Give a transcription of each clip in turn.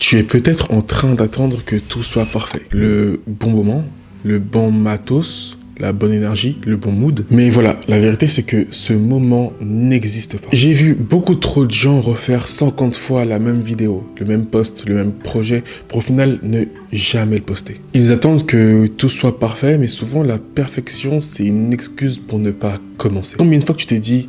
Tu es peut-être en train d'attendre que tout soit parfait. Le bon moment, le bon matos, la bonne énergie, le bon mood. Mais voilà, la vérité c'est que ce moment n'existe pas. J'ai vu beaucoup trop de gens refaire 50 fois la même vidéo, le même post, le même projet, pour au final ne jamais le poster. Ils attendent que tout soit parfait, mais souvent la perfection c'est une excuse pour ne pas commencer. Combien de fois que tu t'es dit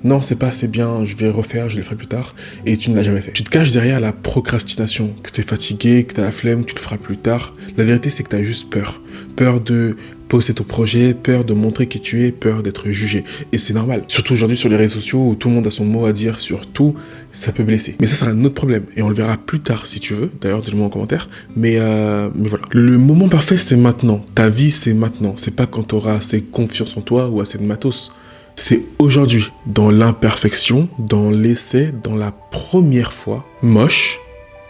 non, c'est pas assez bien, je vais refaire, je le ferai plus tard, et tu ne l'as jamais fait. Tu te caches derrière la procrastination, que tu es fatigué, que tu as la flemme, que tu le feras plus tard. La vérité, c'est que tu as juste peur. Peur de poster ton projet, peur de montrer qui tu es, peur d'être jugé. Et c'est normal. Surtout aujourd'hui sur les réseaux sociaux où tout le monde a son mot à dire sur tout, ça peut blesser. Mais ça, c'est un autre problème. Et on le verra plus tard si tu veux. D'ailleurs, dis-le moi en commentaire. Mais voilà. Le moment parfait, c'est maintenant. Ta vie, c'est maintenant. C'est pas quand tu auras assez confiance en toi ou assez de matos. C'est aujourd'hui, dans l'imperfection, dans l'essai, dans la première fois, moche,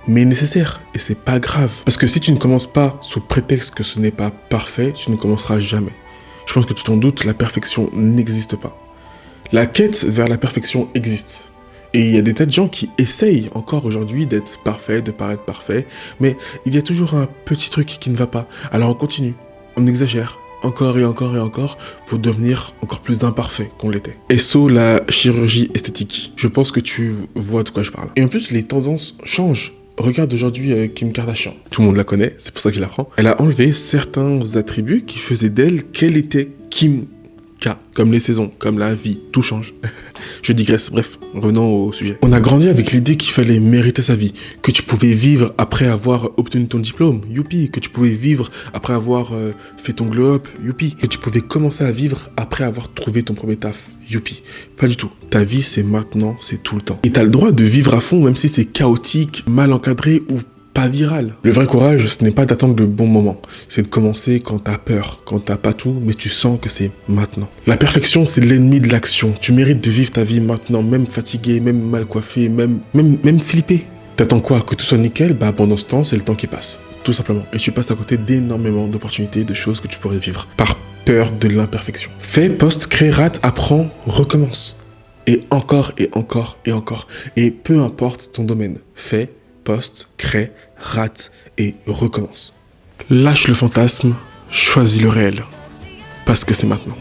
mais nécessaire. Et c'est pas grave. Parce que si tu ne commences pas sous prétexte que ce n'est pas parfait, tu ne commenceras jamais. Je pense que tu t'en doutes, la perfection n'existe pas. La quête vers la perfection existe. Et il y a des tas de gens qui essayent encore aujourd'hui d'être parfait, de paraître parfait, mais il y a toujours un petit truc qui ne va pas. Alors on continue, on exagère. Encore et encore et encore pour devenir encore plus imparfait qu'on l'était. SO, la chirurgie esthétique. Je pense que tu vois de quoi je parle. Et en plus, les tendances changent. Regarde aujourd'hui Kim Kardashian. Tout le monde la connaît, c'est pour ça que je la prends. Elle a enlevé certains attributs qui faisaient d'elle qu'elle était Kim K. Comme les saisons, comme la vie, tout change. Je digresse, bref, revenons au sujet. On a grandi avec l'idée qu'il fallait mériter sa vie, que tu pouvais vivre après avoir obtenu ton diplôme, youpi, que tu pouvais vivre après avoir fait ton glow-up, youpi, que tu pouvais commencer à vivre après avoir trouvé ton premier taf, youpi. Pas du tout. Ta vie, c'est maintenant, c'est tout le temps. Et t'as le droit de vivre à fond, même si c'est chaotique, mal encadré ou pas viral. Le vrai courage, ce n'est pas d'attendre le bon moment. C'est de commencer quand t'as peur, quand t'as pas tout, mais tu sens que c'est maintenant. La perfection, c'est l'ennemi de l'action. Tu mérites de vivre ta vie maintenant, même fatigué, même mal coiffé, même flippé. T'attends quoi? Que tout soit nickel? Bah pendant ce temps, c'est le temps qui passe. Tout simplement. Et tu passes à côté d'énormément d'opportunités, de choses que tu pourrais vivre. Par peur de l'imperfection. Fais, poste, crée, rate, apprends, recommence. Et encore, et encore, et encore. Et peu importe ton domaine. Fais, poste, crée, rate et recommence. Lâche le fantasme, choisis le réel. Parce que c'est maintenant.